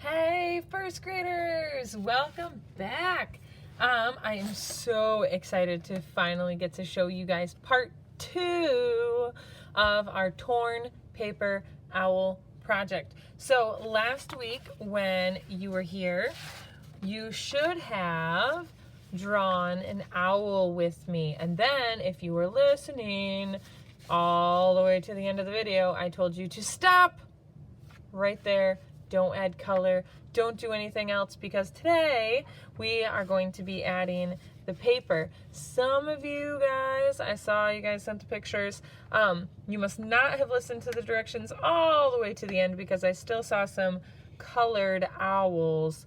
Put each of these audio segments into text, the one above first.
Hey, first graders, welcome back. I am so excited to finally get to show you guys part 2 of our torn paper owl project. So last week when you were here, you should have drawn an owl with me. And then if you were listening all the way to the end of the video, I told you to stop right there. Don't add color, don't do anything else, because today we are going to be adding the paper. Some of you guys, I saw you guys sent the pictures. You must not have listened to the directions all the way to the end, because I still saw some colored owls.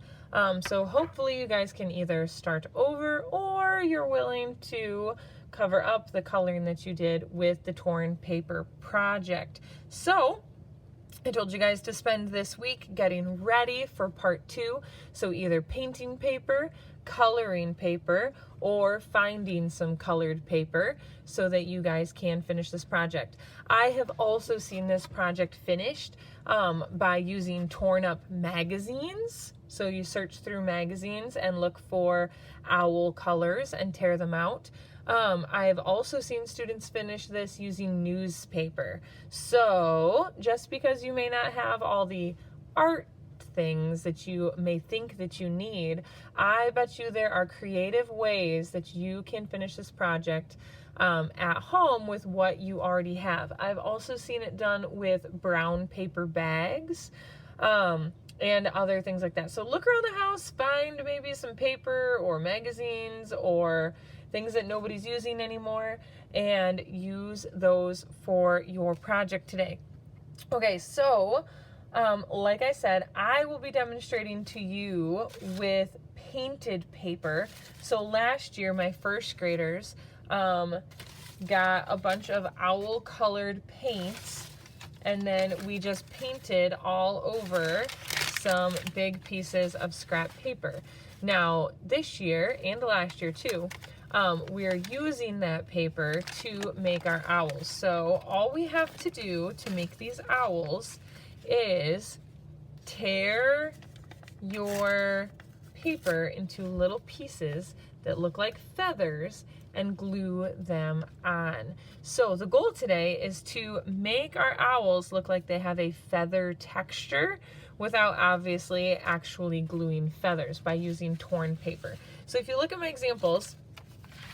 So hopefully you guys can either start over, or you're willing to cover up the coloring that you did with the torn paper project. So I told you guys to spend this week getting ready for part 2. So either painting paper, coloring paper, or finding some colored paper so that you guys can finish this project. I have also seen this project finished by using torn up magazines. So you search through magazines and look for owl colors and tear them out. I have also seen students finish this using newspaper. So just because you may not have all the art things that you may think that you need, I bet you there are creative ways that you can finish this project at home with what you already have. I've also seen it done with brown paper bags and other things like that. So look around the house, find maybe some paper or magazines or things that nobody's using anymore, and use those for your project today. Okay, so like I said, I will be demonstrating to you with painted paper. So last year, my first graders got a bunch of owl colored paints, and then we just painted all over some big pieces of scrap paper. Now, this year, and last year too, we are using that paper to make our owls. So all we have to do to make these owls is tear your paper into little pieces that look like feathers and glue them on. So the goal today is to make our owls look like they have a feather texture without obviously actually gluing feathers by using torn paper. So if you look at my examples,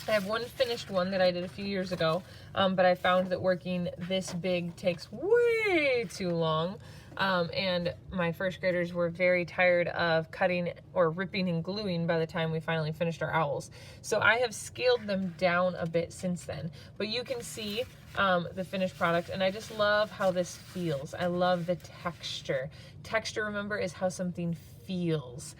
I have one finished one that I did a few years ago, but I found that working this big takes way too long, and my first graders were very tired of cutting or ripping and gluing by the time we finally finished our owls. So I have scaled them down a bit since then, but you can see the finished product, and I just love how this feels. I love the texture. Texture, remember, is how something feels.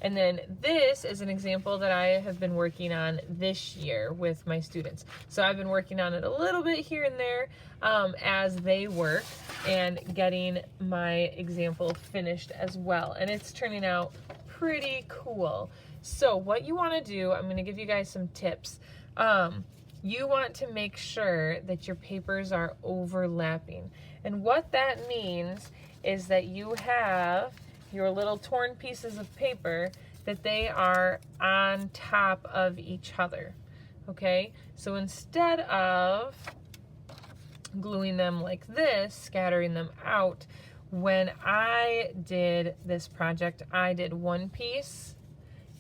And then this is an example that I have been working on this year with my students. So I've been working on it a little bit here and there as they work, and getting my example finished as well. And it's turning out pretty cool. So what you want to do, I'm going to give you guys some tips. You want to make sure that your papers are overlapping. And what that means is that you have your little torn pieces of paper, that they are on top of each other. Okay, so instead of gluing them like this, scattering them out, when I did this project, I did one piece,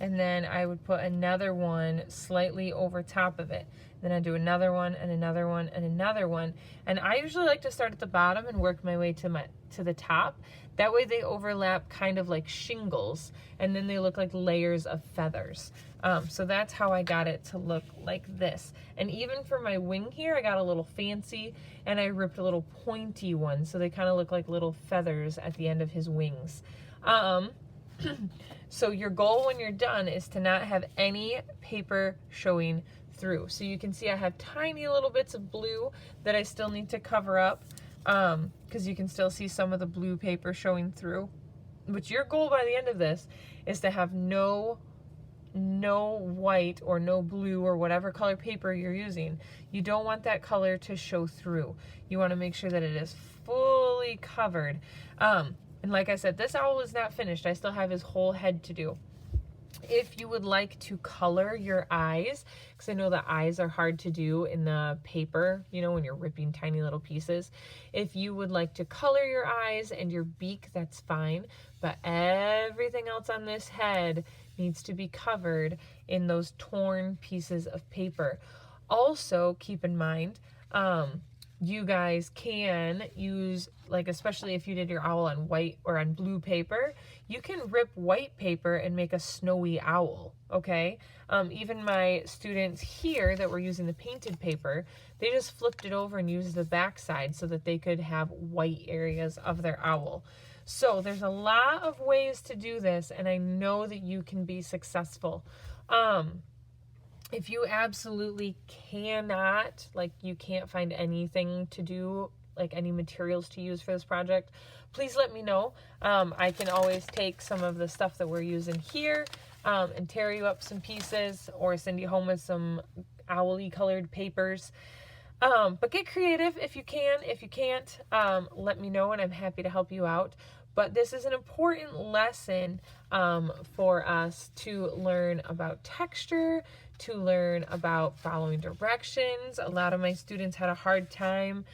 and then I would put another one slightly over top of it. Then I do another one and another one and another one. And I usually like to start at the bottom and work my way to the top. That way they overlap kind of like shingles, and then they look like layers of feathers. So that's how I got it to look like this. And even for my wing here, I got a little fancy, and I ripped a little pointy one, so they kind of look like little feathers at the end of his wings. So your goal when you're done is to not have any paper showing through. So you can see I have tiny little bits of blue that I still need to cover up, because you can still see some of the blue paper showing through. But your goal by the end of this is to have no white or no blue or whatever color paper you're using. You don't want that color to show through. You want to make sure that it is fully covered. And like I said, this owl is not finished. I still have his whole head to do. If you would like to color your eyes, because I know the eyes are hard to do in the paper, you know, when you're ripping tiny little pieces. If you would like to color your eyes and your beak, that's fine. But everything else on this head needs to be covered in those torn pieces of paper. Also, keep in mind, you guys can use, like, especially if you did your owl on white or on blue paper, you can rip white paper and make a snowy owl, okay? Even my students here that were using the painted paper, they just flipped it over and used the back side so that they could have white areas of their owl. So there's a lot of ways to do this, and I know that you can be successful. If you absolutely cannot, like you can't find anything to do, like any materials to use for this project, please let me know. I can always take some of the stuff that we're using here and tear you up some pieces or send you home with some owly colored papers. But get creative if you can. If you can't, let me know and I'm happy to help you out. But this is an important lesson for us to learn about texture, to learn about following directions. A lot of my students had a hard time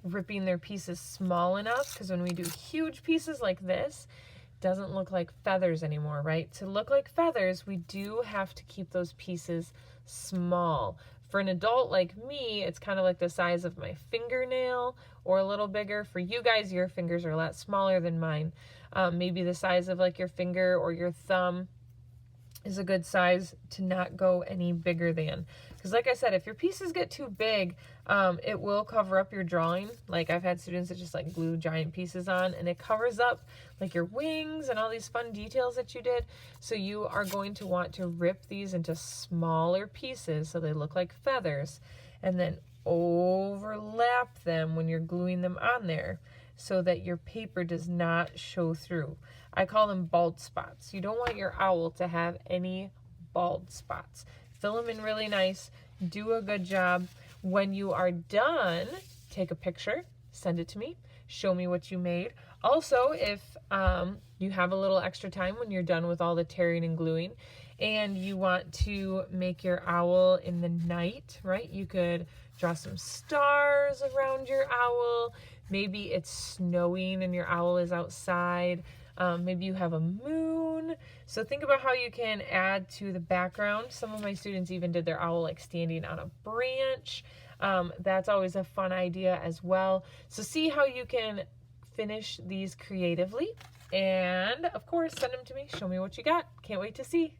ripping their pieces small enough, because when we do huge pieces like this, it doesn't look like feathers anymore, right? To look like feathers, we do have to keep those pieces small. For an adult like me, it's kind of like the size of my fingernail or a little bigger. For you guys, your fingers are a lot smaller than mine. Maybe the size of like your finger or your thumb is a good size to not go any bigger than. Because like I said, if your pieces get too big, it will cover up your drawing. Like I've had students that just like glue giant pieces on and it covers up like your wings and all these fun details that you did. So you are going to want to rip these into smaller pieces so they look like feathers, and then overlap them when you're gluing them on there so that your paper does not show through. I call them bald spots. You don't want your owl to have any bald spots. Fill them in really nice. Do a good job. When you are done, take a picture, send it to me, show me what you made. Also, if you have a little extra time when you're done with all the tearing and gluing and you want to make your owl in the night, right? You could draw some stars around your owl. Maybe it's snowing and your owl is outside. Maybe you have a moon. So think about how you can add to the background. Some of my students even did their owl like standing on a branch. That's always a fun idea as well. So see how you can finish these creatively. And of course, send them to me. Show me what you got. Can't wait to see.